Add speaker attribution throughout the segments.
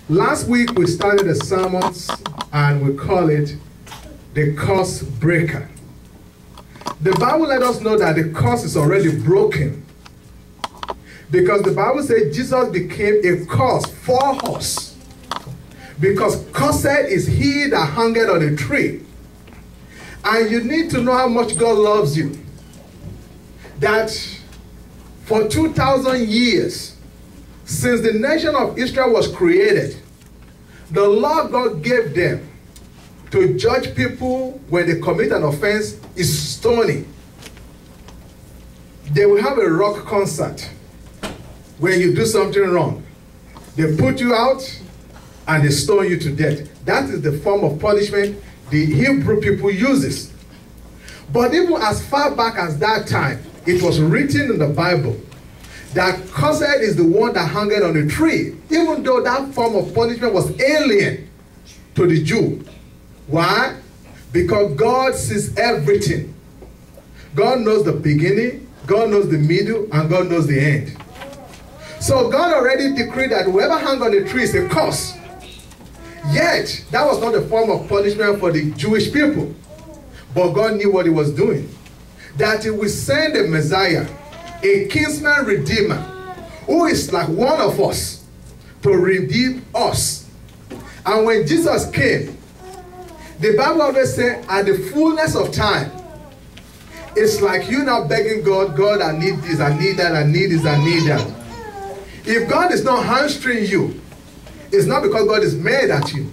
Speaker 1: Last week we started the sermons and we call it the curse breaker. The Bible let us know that the curse is already broken, because the Bible says Jesus became a curse for us. Because cursed is he that hangeth on a tree. And you need to know how much God loves you. That for 2,000 years, since the nation of Israel was created, the law God gave them to judge people when they commit an offense is stoning. They will have a rock concert when you do something wrong. They put you out and they stone you to death. That is the form of punishment the Hebrew people uses. But even as far back as that time, it was written in the Bible that cursed is the one that hangeth on a tree, even though that form of punishment was alien to the Jew. Why? Because God sees everything. God knows the beginning, God knows the middle, and God knows the end. So God already decreed that whoever hangs on a tree is a curse. Yet, that was not a form of punishment for the Jewish people. But God knew what he was doing. That he would send a Messiah, a kinsman redeemer, who is like one of us, to redeem us. And when Jesus came, the Bible always says, at the fullness of time, it's like you now begging God, God, I need this, I need that, I need this, I need that. If God is not hamstring you, it's not because God is mad at you.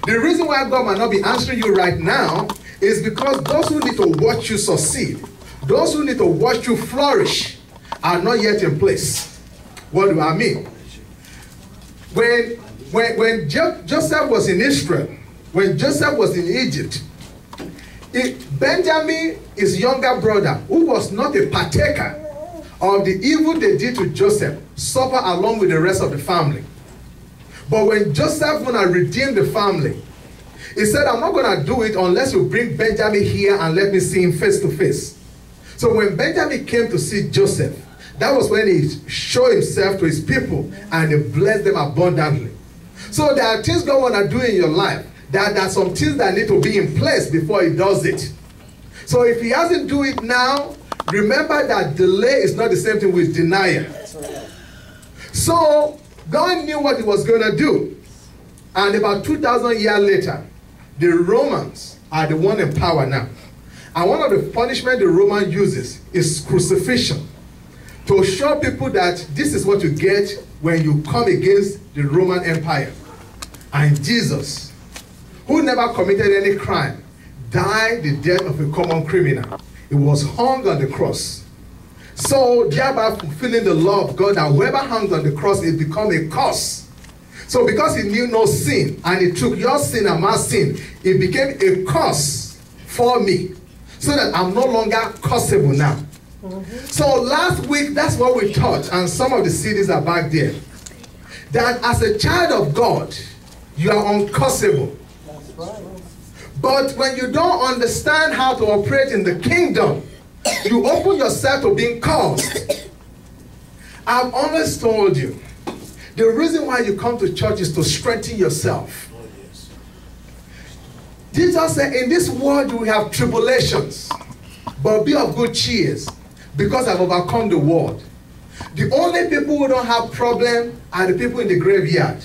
Speaker 1: The reason why God might not be answering you right now is because those who need to watch you succeed, those who need to watch you flourish, are not yet in place. What do I mean? When Joseph was in Israel, when Joseph was in Egypt, Benjamin, his younger brother, who was not a partaker of the evil they did to Joseph, suffered along with the rest of the family. But when Joseph wanted to redeem the family, he said, I'm not going to do it unless you bring Benjamin here and let me see him face to face. So when Benjamin came to see Joseph, that was when he showed himself to his people and he blessed them abundantly. So there are things God want to do in your life. There are some things that need to be in place before he does it. So if he hasn't do it now, remember that delay is not the same thing with denial. So God knew what he was going to do. And about 2,000 years later, the Romans are the one in power now. And one of the punishment the Roman uses is crucifixion, to show people that this is what you get when you come against the Roman Empire. And Jesus, who never committed any crime, died the death of a common criminal. He was hung on the cross. So thereby fulfilling the law of God, that whoever hangs on the cross, it becomes a curse. So because he knew no sin, and he took your sin and my sin, it became a curse for me, so that I'm no longer curseable now. So last week, that's what we taught, and some of the CDs are back there, that as a child of God, you are uncursable. But when you don't understand how to operate in the kingdom, you open yourself to being cursed. I've always told you, the reason why you come to church is to strengthen yourself. Jesus said, in this world you will have tribulations, but be of good cheer, because I've overcome the world. The only people who don't have problem are the people in the graveyard.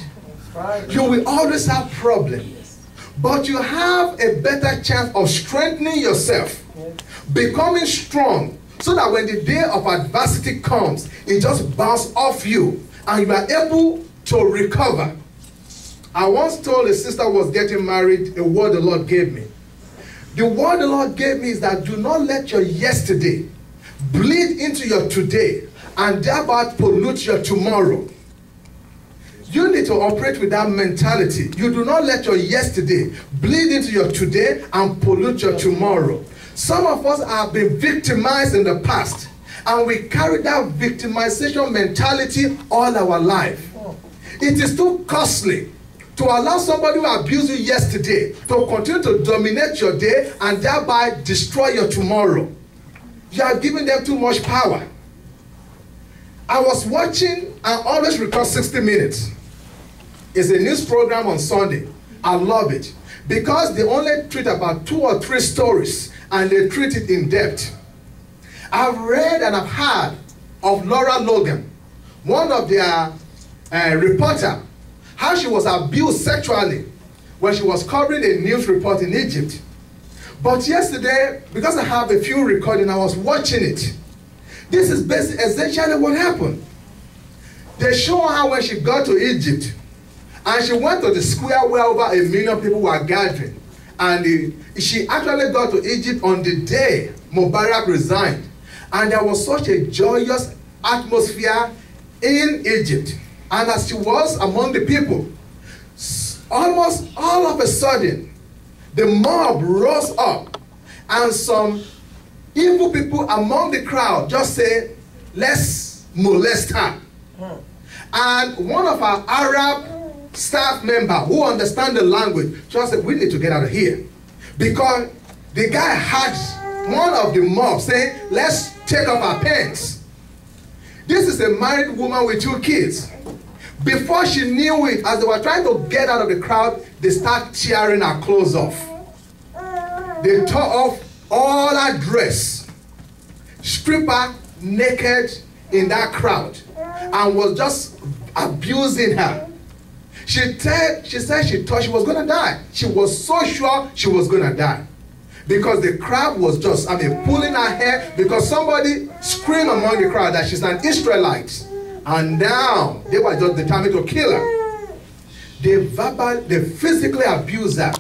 Speaker 1: You will always have problems, but you have a better chance of strengthening yourself, becoming strong, so that when the day of adversity comes, it just bounces off you and you are able to recover. I once told a sister who was getting married a word the Lord gave me. The word the Lord gave me is that do not let your yesterday bleed into your today and thereby pollute your tomorrow. You need to operate with that mentality. You do not let your yesterday bleed into your today and pollute your tomorrow. Some of us have been victimized in the past, and we carry that victimization mentality all our life. It is too costly to allow somebody who abused you yesterday to continue to dominate your day and thereby destroy your tomorrow. You are giving them too much power. I was watching, I always record 60 minutes. It's a news program on Sunday. I love it because they only treat about 2 or 3 stories and they treat it in depth. I've read and I've heard of Laura Logan, one of their reporter, how she was abused sexually when she was covering a news report in Egypt. But yesterday, because I have a few recordings, I was watching it. This is basically essentially what happened. They show her when she got to Egypt, and she went to the square where over 1 million people were gathering. And she actually got to Egypt on the day Mubarak resigned. And there was such a joyous atmosphere in Egypt. And as she was among the people, almost all of a sudden, the mob rose up. And some evil people among the crowd just say, let's molest her. And one of our Arab staff members who understand the language just said, we need to get out of here. Because the guy had one of the mob saying, let's take off our pants. This is a married woman with 2 kids. Before she knew it, as they were trying to get out of the crowd, they start tearing her clothes off. They tore off all her dress, stripped her naked in that crowd, and was just abusing her. She said she thought she was going to die. She was so sure she was going to die. Because the crowd was just, pulling her hair, because somebody screamed among the crowd that she's an Israelite. And now they were just determined to kill her. They physically abused her.